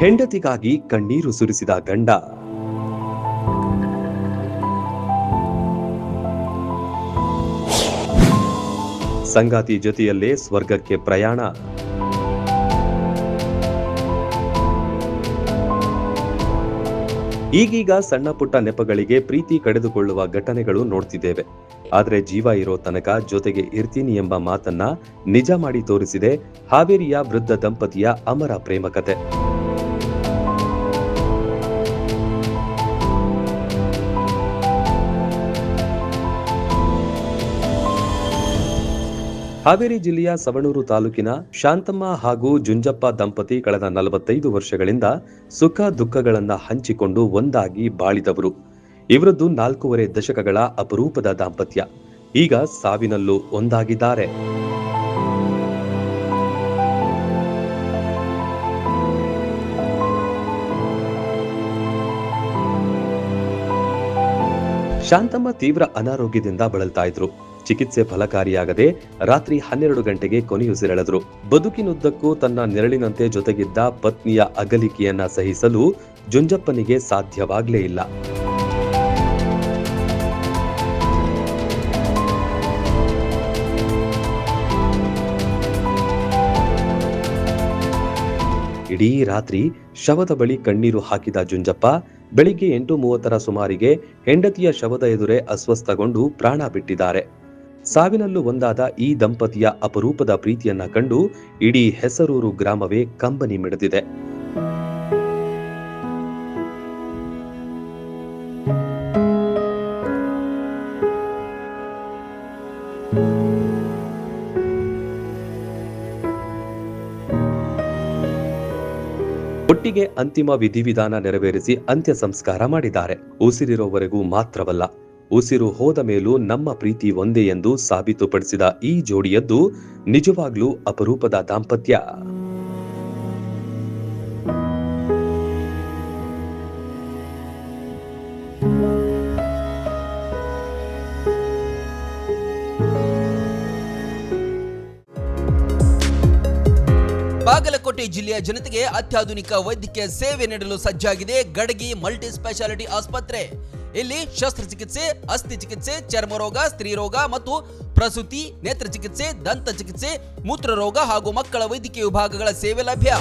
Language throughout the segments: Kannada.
ಹೆಂಡತಿಗಾಗಿ ಕಣ್ಣೀರು ಸುರಿಸಿದ ಗಂಡ. ಸಂಗಾತಿ ಜೊತೆಯಲ್ಲೇ ಸ್ವರ್ಗಕ್ಕೆ ಪ್ರಯಾಣ. ಈಗೀಗ ಸಣ್ಣ ಪುಟ್ಟ ನೆಪಗಳಿಗೆ ಪ್ರೀತಿ ಕಳೆದುಕೊಳ್ಳುವ ಘಟನೆಗಳು ನೋಡ್ತಿದ್ದೇವೆ. ಆದ್ರೆ ಜೀವ ಇರೋ ತನಕ ಜೊತೆಗೆ ಇರ್ತೀನಿ ಎಂಬ ಮಾತನ್ನ ನಿಜ ಮಾಡಿ ತೋರಿಸಿದೆ ಹಾವೇರಿಯ ವೃದ್ಧ ದಂಪತಿಯ ಅಮರ ಪ್ರೇಮ ಕತೆ. ಹಾವೇರಿ ಜಿಲ್ಲೆಯ ಸವಣೂರು ತಾಲೂಕಿನ ಶಾಂತಮ್ಮ ಹಾಗೂ ಜುಂಜಪ್ಪ ದಂಪತಿ ಕಳೆದ 45 ವರ್ಷಗಳಿಂದ ಸುಖ ದುಃಖಗಳನ್ನ ಹಂಚಿಕೊಂಡು ಒಂದಾಗಿ ಬಾಳಿದವರು. ಇವರದ್ದು 4.5 ದಶಕಗಳ ಅಪರೂಪದ ದಾಂಪತ್ಯ. ಈಗ ಸಾವಿನಲ್ಲೂ ಒಂದಾಗಿದ್ದಾರೆ. ಶಾಂತಮ್ಮ ತೀವ್ರ ಅನಾರೋಗ್ಯದಿಂದ ಬಳಲ್ತಾ ಇದ್ರು. ಚಿಕಿತ್ಸೆ ಫಲಕಾರಿಯಾಗದೆ ರಾತ್ರಿ 12 ಗಂಟೆಗೆ ಕೊನೆಯುಸಿರೆಳೆದ್ರು. ಬದುಕಿನುದ್ದಕ್ಕೂ ತನ್ನ ನೆರಳಿನಂತೆ ಜೊತೆಗಿದ್ದ ಪತ್ನಿಯ ಅಗಲಿಕೆಯನ್ನ ಸಹಿಸಲು ಜುಂಜಪ್ಪನಿಗೆ ಸಾಧ್ಯವಾಗಲೇ ಇಲ್ಲ. ಇಡೀ ರಾತ್ರಿ ಶವದ ಬಳಿ ಕಣ್ಣೀರು ಹಾಕಿದ ಜುಂಜಪ್ಪ ಬೆಳಿಗ್ಗೆ 8:30 ಸುಮಾರಿಗೆ ಹೆಂಡತಿಯ ಶವದ ಎದುರೇ ಅಸ್ವಸ್ಥಗೊಂಡು ಪ್ರಾಣ ಬಿಟ್ಟಿದ್ದಾರೆ. ಸಾವಿನಲ್ಲೂ ಒಂದಾದ ಈ ದಂಪತಿಯ ಅಪರೂಪದ ಪ್ರೀತಿಯನ್ನ ಕಂಡು ಇಡೀ ಹೆಸರೂರು ಗ್ರಾಮವೇ ಕಂಬನಿ ಮಿಡಿದಿದೆ. ಒಟ್ಟಿಗೆ ಅಂತಿಮ ವಿಧಿವಿಧಾನ ನೆರವೇರಿಸಿ ಅಂತ್ಯ ಸಂಸ್ಕಾರ ಮಾಡಿದ್ದಾರೆ. ಉಸಿರಿರೋವರೆಗೂ ಮಾತ್ರವಲ್ಲ, ಉಸಿರು ಹೋದ ಮೇಲೂ ನಮ್ಮ ಪ್ರೀತಿ ಒಂದೇ ಎಂದು ಸಾಬೀತುಪಡಿಸಿದ ಈ ಜೋಡಿಯದ್ದು ನಿಜವಾಗ್ಲೂ ಅಪರೂಪದ ದಾಂಪತ್ಯ. ಬಾಗಲಕೋಟೆ ಜಿಲ್ಲೆಯ ಜನತೆಗೆ ಅತ್ಯಾಧುನಿಕ ವೈದ್ಯಕೀಯ ಸೇವೆ ನೀಡಲು ಸಜ್ಜಾಗಿದೆ ಗಡಗಿ ಮಲ್ಟಿ ಸ್ಪೆಷಾಲಿಟಿ ಆಸ್ಪತ್ರೆ. ಇಲ್ಲಿ ಶಸ್ತ್ರಚಿಕಿತ್ಸೆ, ಅಸ್ಥಿ ಚಿಕಿತ್ಸೆ, ಚರ್ಮರೋಗ, ಸ್ತ್ರೀರೋಗ ಮತ್ತು ಪ್ರಸೂತಿ, ನೇತ್ರ ಚಿಕಿತ್ಸೆ, ದಂತ ಚಿಕಿತ್ಸೆ, ಮೂತ್ರರೋಗ ಹಾಗೂ ಮಕ್ಕಳ ವೈದ್ಯಕೀಯ ವಿಭಾಗಗಳ ಸೇವೆ ಲಭ್ಯ.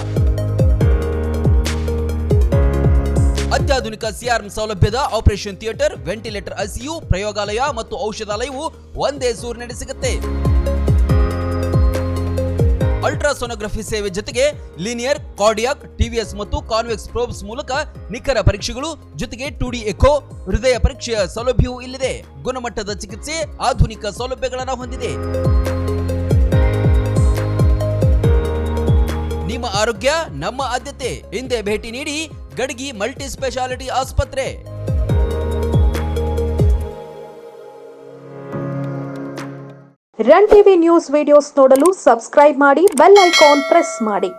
ಅತ್ಯಾಧುನಿಕ ಸಿಆರ್ಎಂ ಸೌಲಭ್ಯದ ಆಪರೇಷನ್ ಥಿಯೇಟರ್, ವೆಂಟಿಲೇಟರ್, ಐಸಿಯು, ಪ್ರಯೋಗಾಲಯ ಮತ್ತು ಔಷಧಾಲಯವು ಒಂದೇ ಸೂರಿನಡಿ ಸಿಗುತ್ತೆ. ಅಲ್ಟ್ರಾಸೋನೋಗ್ರಫಿ ಸೇವೆ ಜೊತೆಗೆ ಲೀನಿಯರ್, ಕಾರ್ಡಿಯಾಕ್, ಟಿವಿಎಸ್ ಮತ್ತು ಕಾನ್ವೆಕ್ಸ್ ಪ್ರೋಬ್ಸ್ ಮೂಲಕ ನಿಖರ ಪರೀಕ್ಷೆಗಳು ಜೊತೆಗೆ 2D ಎಕೋ, ಹೃದಯ ಪರೀಕ್ಷೆಯ ಸೌಲಭ್ಯವೂ ಇಲ್ಲಿದೆ. ಗುಣಮಟ್ಟದ ಚಿಕಿತ್ಸೆ, ಆಧುನಿಕ ಸೌಲಭ್ಯಗಳನ್ನು ಹೊಂದಿದೆ. ನಿಮ್ಮ ಆರೋಗ್ಯ ನಮ್ಮ ಆದ್ಯತೆ. ಹಿಂದೆ ಭೇಟಿ ನೀಡಿ ಗಡಗಿ ಮಲ್ಟಿ ಸ್ಪೆಷಾಲಿಟಿ ಆಸ್ಪತ್ರೆ. ರನ್ ಟಿವಿ ನ್ಯೂಸ್ ವಿಡಿಯೋಸ್ ನೋಡಲು ಸಬ್ಸ್ಕ್ರೈಬ್ ಮಾಡಿ, ಬೆಲ್ ಐಕಾನ್ ಪ್ರೆಸ್ ಮಾಡಿ.